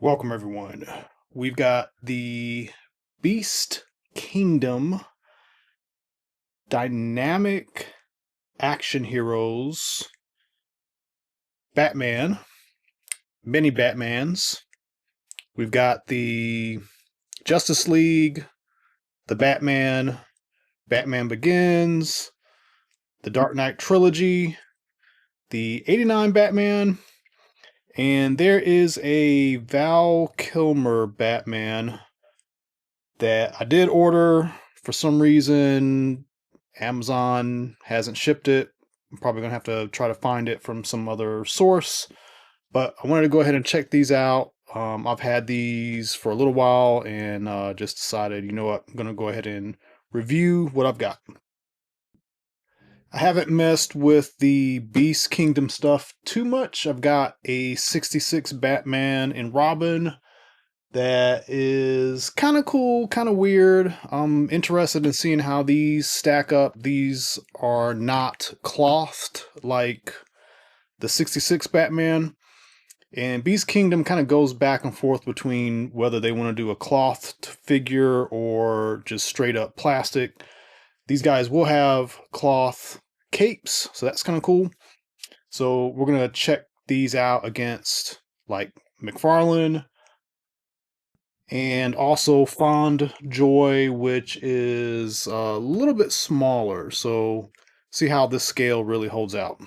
Welcome, everyone. We've got the Beast Kingdom Dynamic Action Heroes Batman, mini Batmans. We've got the Justice League, the Batman, Batman Begins, the Dark Knight Trilogy, the 89 Batman, and there is a Val Kilmer Batman that I did order. For some reason, Amazon hasn't shipped it. I'm probably going to have to try to find it from some other source. But I wanted to go ahead and check these out. I've had these for a little while and just decided, you know what, I'm going to go ahead and review what I've got. I haven't messed with the Beast Kingdom stuff too much. I've got a 66 Batman and Robin that is kind of cool, kind of weird. I'm interested in seeing how these stack up. These are not clothed like the 66 Batman. And Beast Kingdom kind of goes back and forth between whether they want to do a clothed figure or just straight up plastic. These guys will have cloth capes, so that's kind of cool. So we're going to check these out against like McFarlane, and also Fond Joy, which is a little bit smaller. So see how this scale really holds out.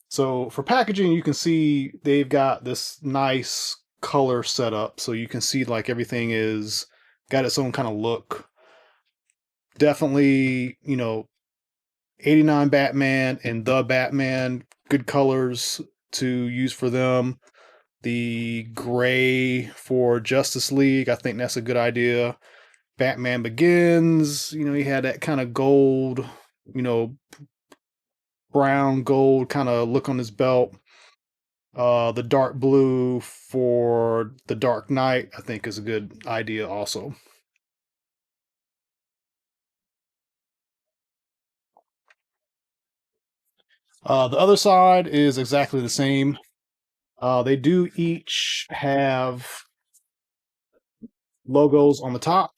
So for packaging, you can see they've got this nice color setup. So you can see like everything is got its own kind of look. Definitely, 89 Batman and the Batman, good colors to use for them. The gray for Justice League, I think that's a good idea. Batman Begins, he had that kind of gold, brown gold kind of look on his belt. The dark blue for the Dark Knight, I think, is a good idea also. The other side is exactly the same. They do each have logos on the top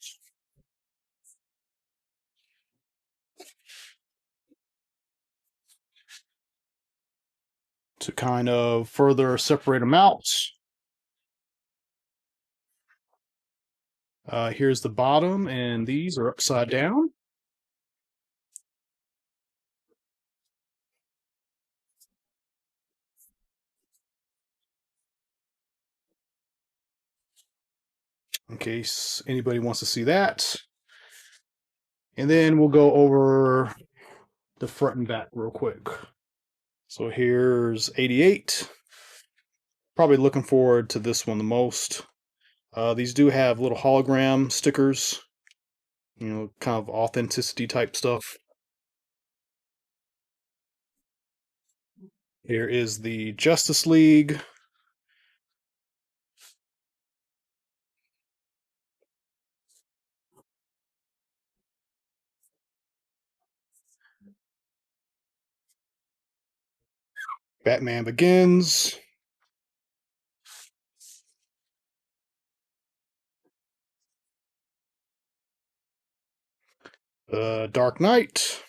to kind of further separate them out. Here's the bottom, and these are upside down. In case anybody wants to see that. And then we'll go over the front and back real quick. So here's 88. Probably looking forward to this one the most. These do have little hologram stickers, kind of authenticity type stuff. Here is the Justice League. Batman Begins. Dark Knight.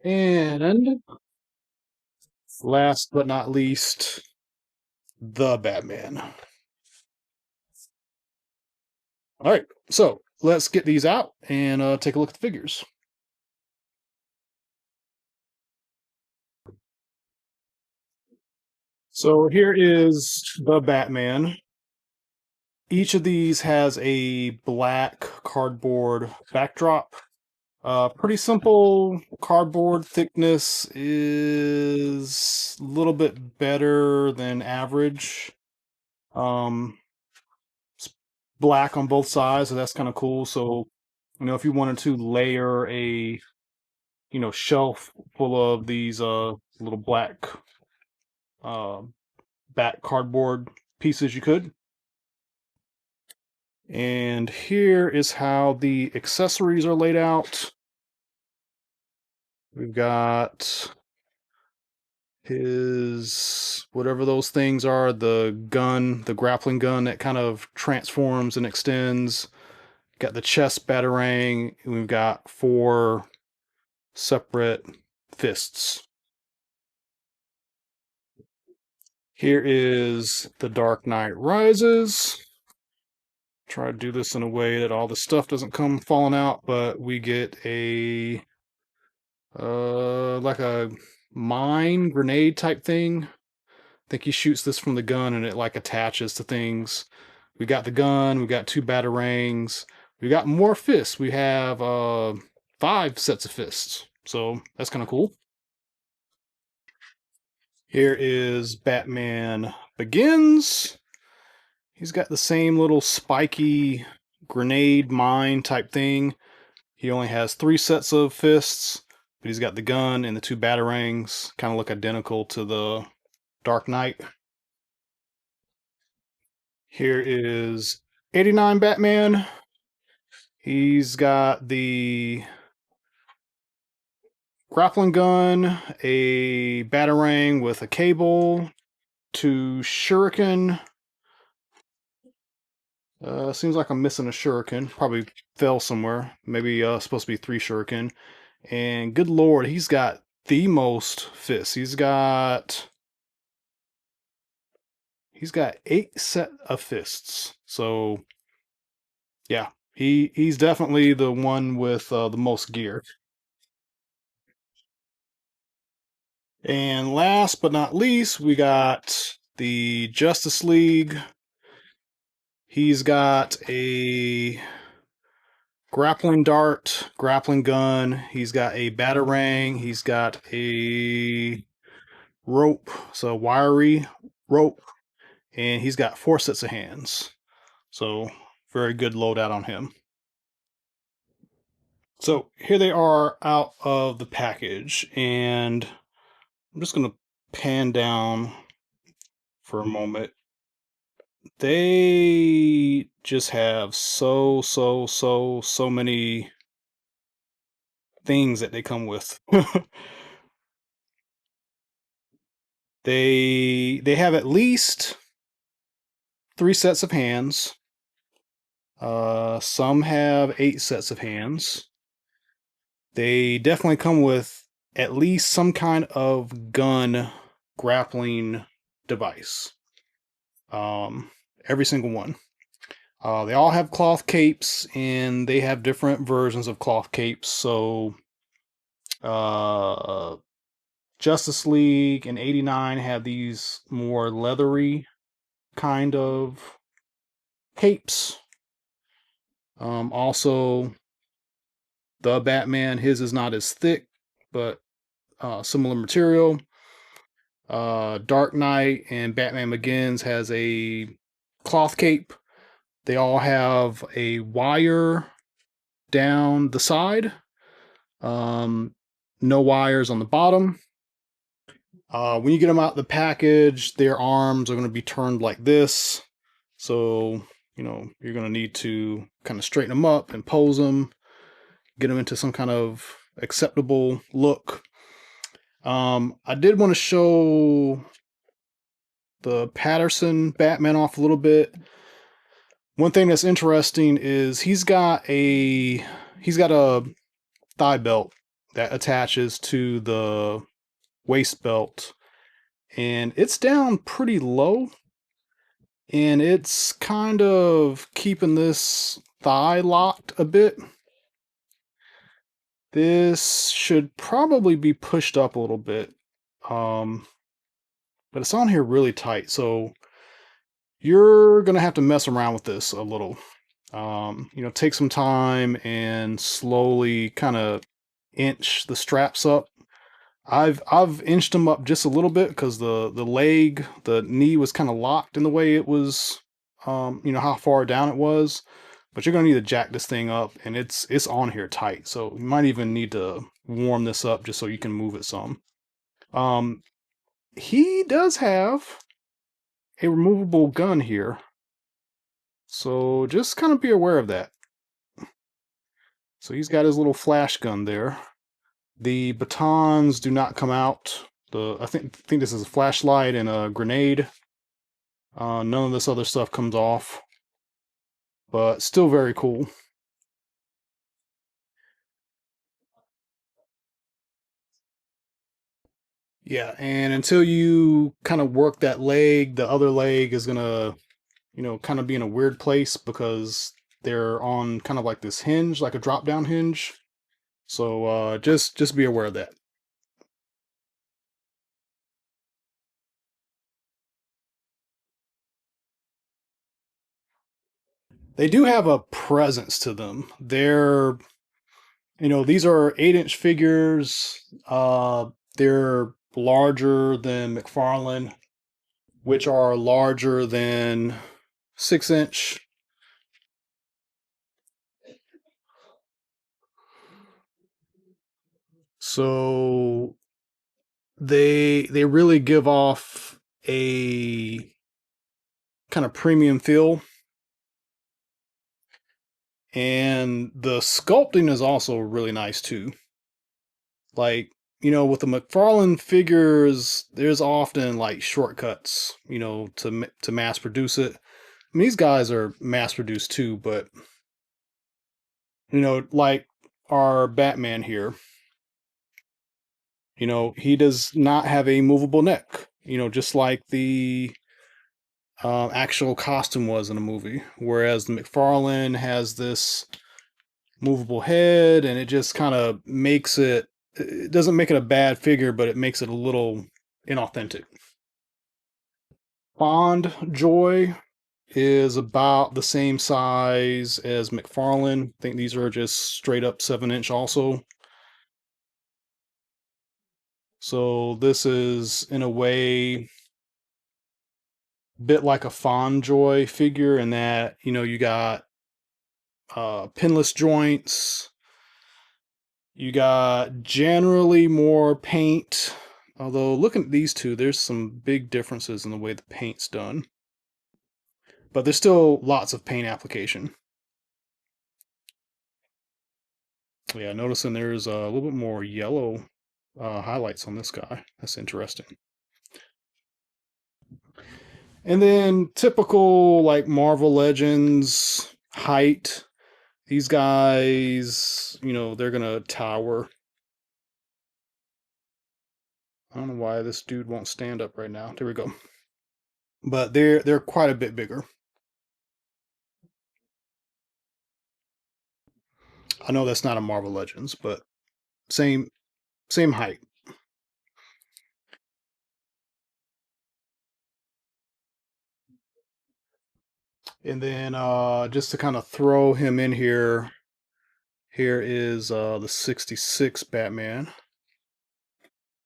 And last but not least, the Batman. All right, so let's get these out and take a look at the figures. So here is the Batman. Each of these has a black cardboard backdrop. Pretty simple cardboard thickness is a little bit better than average. It's black on both sides, so that's kind of cool. So, if you wanted to layer a, shelf full of these little black uh, back cardboard pieces, you could. And here is how the accessories are laid out. We've got his whatever those things are, the gun, the grappling gun that kind of transforms and extends. Got the chest batarang, and we've got 4 separate fists. Here is the Dark Knight Rises. Try to do this in a way that all the stuff doesn't come falling out, but we get a like a mine grenade type thing. I think he shoots this from the gun and it like attaches to things. We got the gun, we got 2 batarangs, we got more fists. We have 5 sets of fists. So that's kind of cool. Here is Batman Begins. He's got the same little spiky grenade mine type thing. He only has 3 sets of fists, but he's got the gun and the 2 batarangs, kind of look identical to the Dark Knight. Here is 89 Batman. He's got the grappling gun, a batarang with a cable, 2 shuriken. Seems like I'm missing a shuriken. Probably fell somewhere. Maybe supposed to be 3 shuriken. And good lord, he's got the most fists. He's got 8 set of fists. So yeah, he's definitely the one with the most gear. And last but not least, we got the Justice League. He's got a grappling dart, grappling gun. He's got a batarang. He's got a rope, so wiry rope, and he's got 4 sets of hands. So very good loadout on him. So here they are out of the package, and I'm just gonna pan down for a moment. They just have so many things that they come with. They have at least 3 sets of hands. Some have 8 sets of hands. They definitely come with at least some kind of gun grappling device. Every single one. They all have cloth capes, and they have different versions of cloth capes. So, Justice League and 89 have these more leathery kind of capes. Also, the Batman, his is not as thick, but similar material. Dark Knight and Batman Begins has a cloth cape. They all have a wire down the side. No wires on the bottom. When you get them out of the package, their arms are going to be turned like this. So, you're going to need to kind of straighten them up and pose them, get them into some kind of acceptable look. I did want to show the Patterson Batman off a little bit. One thing that's interesting is he's got a thigh belt that attaches to the waist belt, and it's down pretty low, and it's kind of keeping this thigh locked a bit. This should probably be pushed up a little bit, but it's on here really tight, so you're gonna have to mess around with this a little. Take some time and slowly kind of inch the straps up. I've inched them up just a little bit because the knee was kind of locked in the way it was, how far down it was. But you're gonna need to jack this thing up, and it's on here tight. So you might even need to warm this up just so you can move it some. He does have a removable gun here, so just kind of be aware of that. So he's got his little flash gun there. The batons do not come out. I think this is a flashlight and a grenade. None of this other stuff comes off, but still very cool. Yeah, and until you kind of work that leg, the other leg is gonna, kind of be in a weird place because they're on kind of like this hinge, like a drop down hinge. So just be aware of that. They do have a presence to them. These are 8-inch figures. They're larger than McFarlane, which are larger than 6-inch. So they really give off a kind of premium feel. And the sculpting is also really nice too. Like, with the McFarlane figures, there's often like shortcuts, to mass produce it. I mean, these guys are mass produced too, but like our Batman here, he does not have a movable neck, just like the actual costume was in the movie. Whereas the McFarlane has this movable head, and it just kind of makes it. It doesn't make it a bad figure, but it makes it a little inauthentic. Bond Joy is about the same size as McFarlane. I think these are just straight up 7-inch also. So this is in a way a bit like a Fond Joy figure in that, you got pinless joints. You got generally more paint. Although looking at these two, there's some big differences in the way the paint's done. But there's still lots of paint application. Yeah, noticing there's a little bit more yellow highlights on this guy. That's interesting. And then typical like Marvel Legends height. These guys, they're gonna tower. I don't know why this dude won't stand up right now. There we go. But they're quite a bit bigger. I know that's not a Marvel Legends, but same height. And then just to kind of throw him in here, here is the 66 Batman.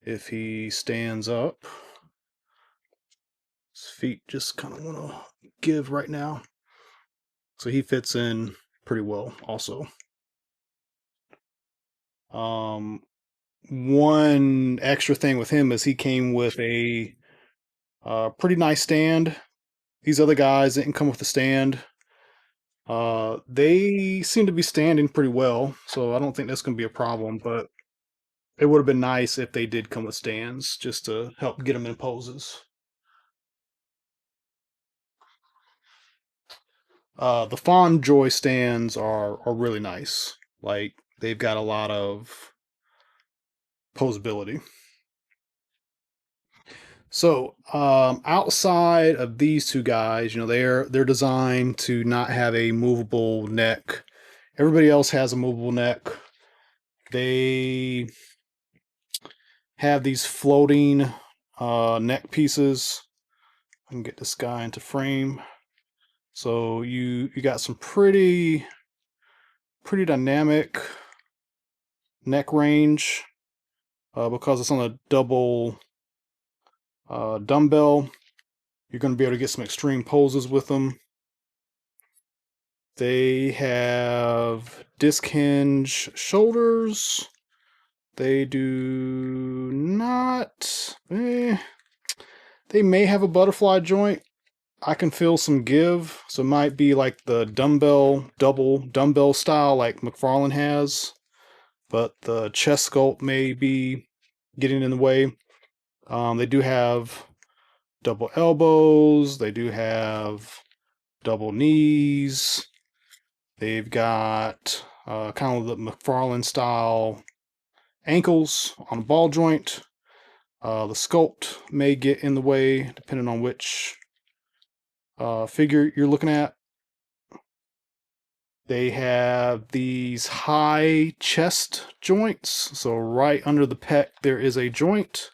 If he stands up, his feet just kind of want to give right now. So he fits in pretty well also. One extra thing with him is he came with a pretty nice stand. These other guys didn't come with a stand. They seem to be standing pretty well, so I don't think that's going to be a problem, but it would have been nice if they did come with stands just to help get them in poses. The Fond Joy stands are really nice. Like they've got a lot of posability. So outside of these two guys, they're designed to not have a movable neck. Everybody else has a movable neck. They have these floating neck pieces. I can get this guy into frame. So you got some pretty dynamic neck range because it's on a double dumbbell. You're going to be able to get some extreme poses with them. They have disc hinge shoulders. They do not. They may have a butterfly joint. I can feel some give, so it might be like the double dumbbell style like McFarlane has. but the chest sculpt may be getting in the way. They do have double elbows. They do have double knees. They've got kind of the McFarlane style ankles on a ball joint. The sculpt may get in the way depending on which figure you're looking at. They have these high chest joints. So right under the pec, there is a joint.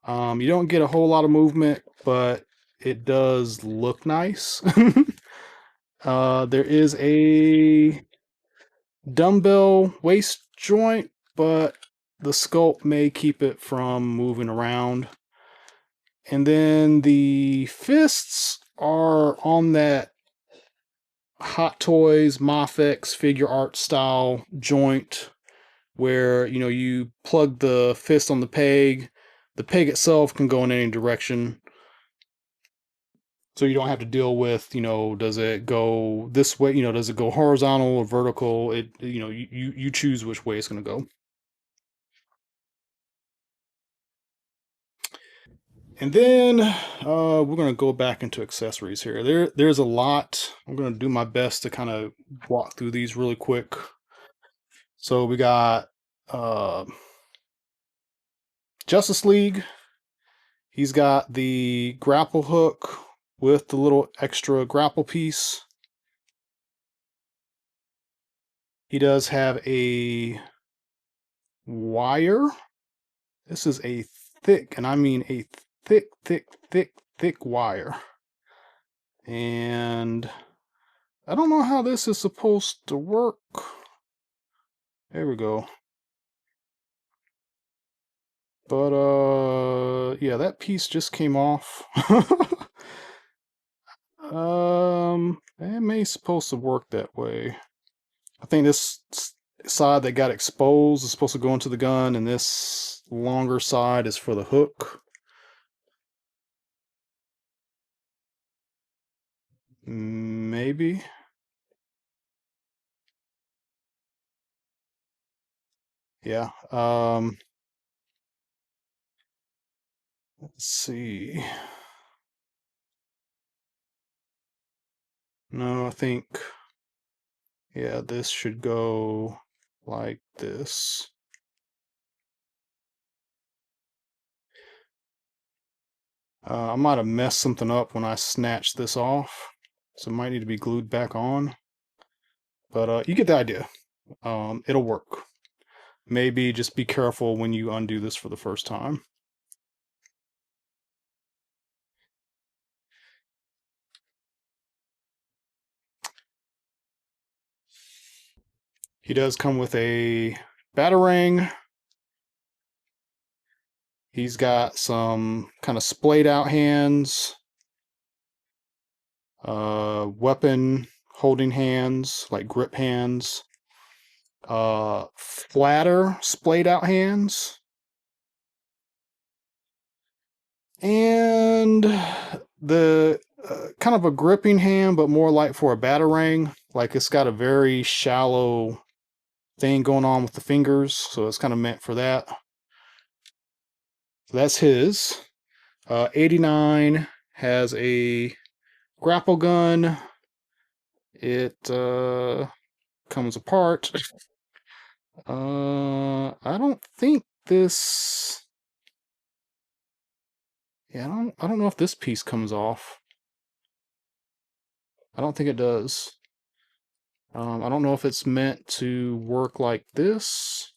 You don't get a whole lot of movement, but it does look nice. There is a dumbbell waist joint, but the sculpt may keep it from moving around. And then the fists are on that Hot Toys Mafex figure art style joint where you plug the fist on the peg. The peg itself can go in any direction. So you don't have to deal with, does it go this way? Does it go horizontal or vertical? You choose which way it's going to go. And then we're going to go back into accessories here. There's a lot. I'm going to do my best to kind of walk through these really quick. So we got Justice League. He's got the grapple hook with the little extra grapple piece. He does have a wire. This is a thick, and I mean a thick wire. And I don't know how this is supposed to work. There we go. But yeah, that piece just came off. It may supposed to work that way. I think this side that got exposed is supposed to go into the gun, and this longer side is for the hook. Maybe. Yeah. Let's see. No, I think, yeah, this should go like this. I might have messed something up when I snatched this off, so it might need to be glued back on. But you get the idea. It'll work. Maybe just be careful when you undo this for the first time. He does come with a batarang. He's got some kind of splayed out hands, weapon holding hands, like grip hands, flatter splayed out hands, and the kind of a gripping hand, but more like for a batarang. Like it's got a very shallow thing going on with the fingers, so it's kind of meant for that. So that's his. 89 has a grapple gun. It comes apart. I don't think this. Yeah, I don't know if this piece comes off. I don't think it does. I don't know if it's meant to work like this.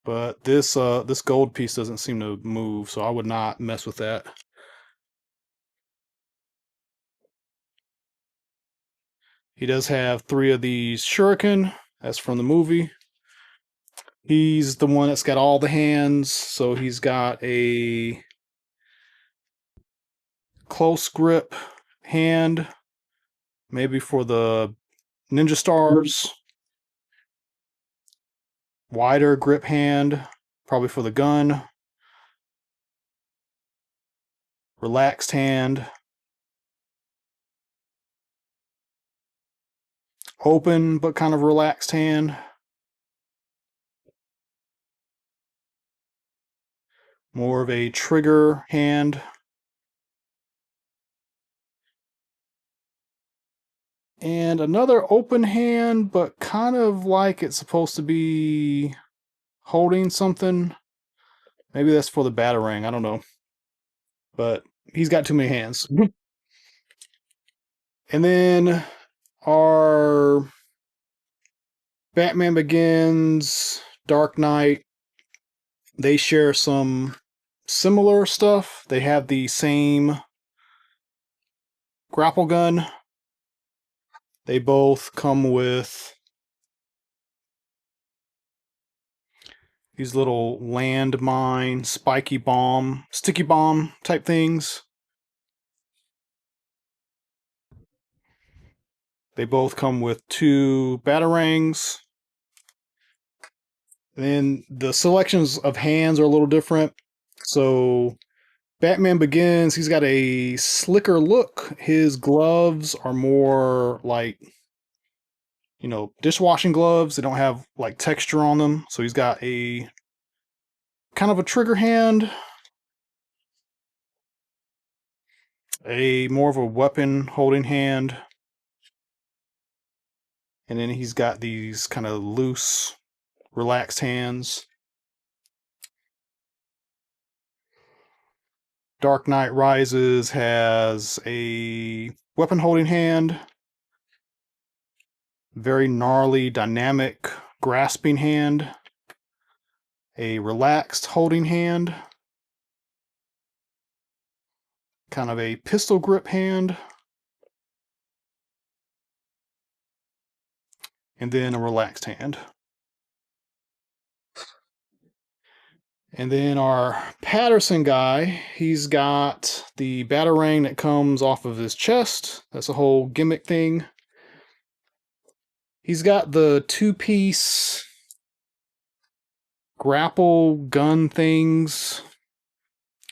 But this gold piece doesn't seem to move, so I would not mess with that. He does have 3 of these shuriken. That's from the movie. He's the one that's got all the hands, so he's got a close grip hand, maybe for the ninja stars. Wider grip hand, probably for the gun. Relaxed hand, open but kind of relaxed hand. More of a trigger hand. And another open hand, but kind of like it's supposed to be holding something. Maybe that's for the Batarang, I don't know. But he's got too many hands. And then our Batman Begins, Dark Knight, they share some similar stuff. They have the same grapple gun. They both come with these little landmine, spiky bomb, sticky bomb type things. They both come with 2 batarangs. And the selections of hands are a little different. So Batman Begins, he's got a slicker look. His gloves are more like, dishwashing gloves. They don't have like texture on them. So he's got a kind of a trigger hand, a more of a weapon holding hand. And then he's got these kind of loose, relaxed hands. Dark Knight Rises has a weapon holding hand, very gnarly, dynamic, grasping hand, a relaxed holding hand, kind of a pistol grip hand, and then a relaxed hand. And then our Patterson guy, he's got the Batarang that comes off of his chest. That's a whole gimmick thing. He's got the 2-piece grapple gun things.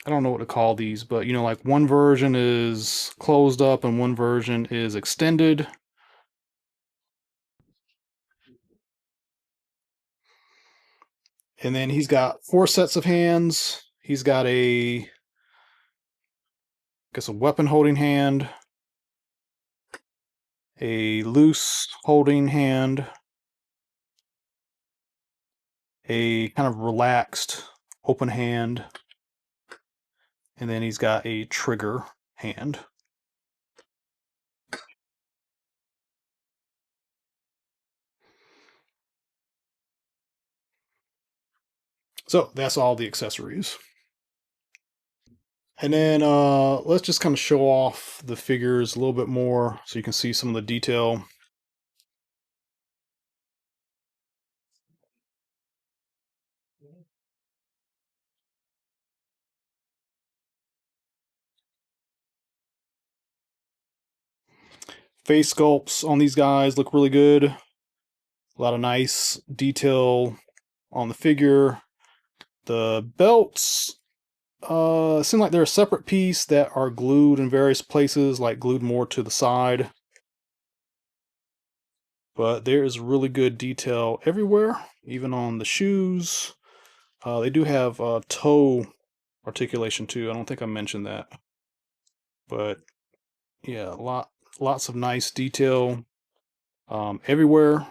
I don't know what to call these, but like one version is closed up and one version is extended. And then he's got 4 sets of hands. He's got a weapon holding hand, a loose holding hand, a kind of relaxed open hand, and then he's got a trigger hand. So that's all the accessories. And then let's just kind of show off the figures a little bit more so you can see some of the detail. Face sculpts on these guys look really good. A lot of nice detail on the figure. The belts seem like they're a separate piece that are glued in various places, like glued more to the side. But there is really good detail everywhere, even on the shoes. They do have toe articulation too. I don't think I mentioned that. But yeah, lots of nice detail everywhere.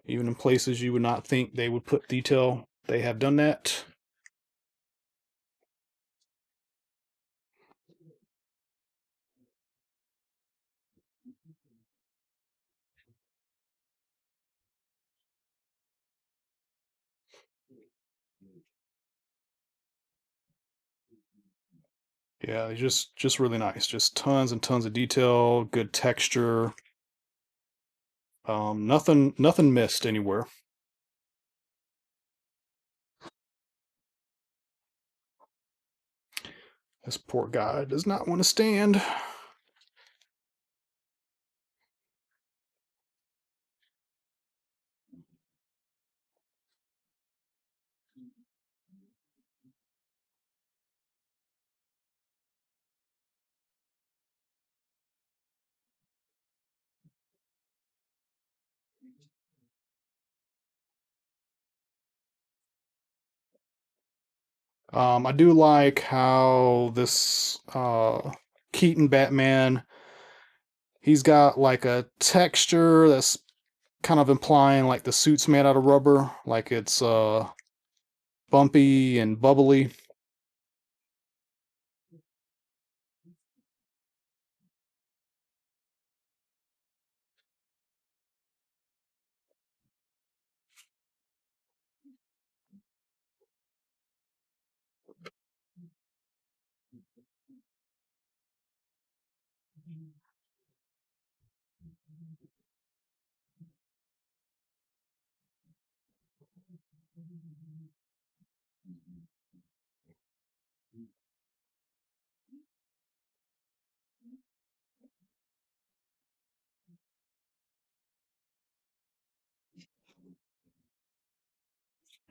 Even in places you would not think they would put detail, they have done that. Yeah, just really nice. Just tons and tons of detail, good texture. Nothing missed anywhere. This poor guy does not want to stand. I do like how this Keaton Batman, he's got like a texture that's kind of implying like the suit's made out of rubber, like it's bumpy and bubbly.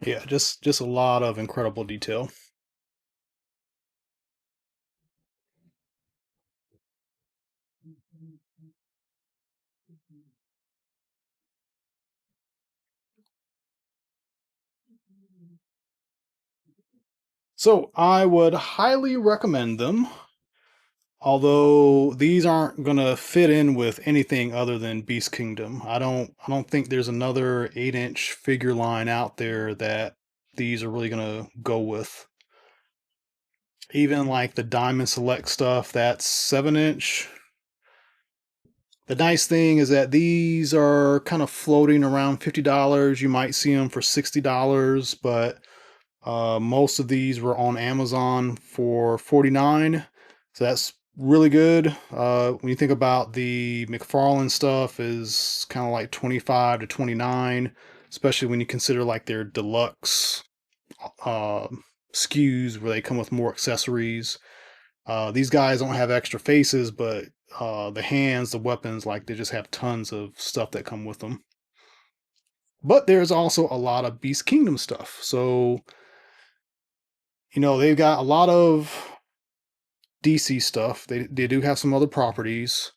Yeah, just a lot of incredible detail. So I would highly recommend them. Although these aren't gonna fit in with anything other than Beast Kingdom. I don't think there's another 8-inch figure line out there that these are really gonna go with. Even like the Diamond Select stuff, that's 7-inch. The nice thing is that these are kind of floating around $50. You might see them for $60, but most of these were on Amazon for $49, so that's really good. When you think about the McFarlane stuff is kind of like 25 to 29, especially when you consider like their deluxe uh, SKUs where they come with more accessories. These guys don't have extra faces, but the hands, the weapons, like they just have tons of stuff that come with them. But there's also a lot of Beast Kingdom stuff. So, they've got a lot of DC stuff. They do have some other properties.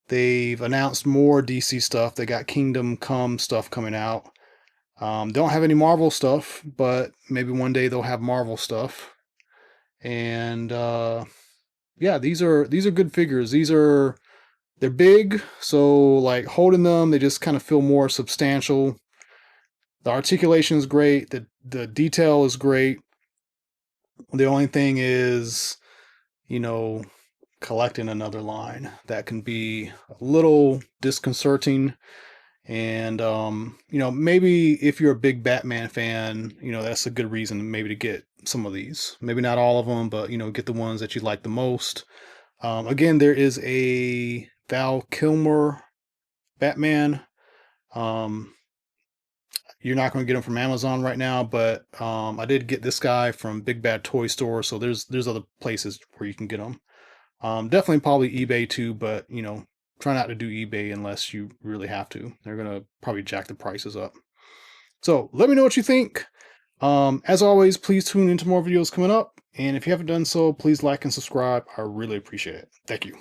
They've announced more DC stuff. They got Kingdom Come stuff coming out. They don't have any Marvel stuff, but maybe one day they'll have Marvel stuff. And yeah, these are good figures. They're big, so like holding them, they just kind of feel more substantial. The articulation is great. The detail is great. The only thing is, you know, collecting another line. That can be a little disconcerting. And maybe if you're a big Batman fan, that's a good reason maybe to get some of these. Maybe not all of them, but get the ones that you like the most. Again, there is a Val Kilmer Batman. Um, you're not going to get them from Amazon right now, but I did get this guy from Big Bad Toy Store, so there's other places where you can get them. Definitely probably eBay too, but try not to do eBay unless you really have to. They're gonna probably jack the prices up. So let me know what you think. As always, please tune into more videos coming up. And if you haven't done so, please like and subscribe. I really appreciate it. Thank you.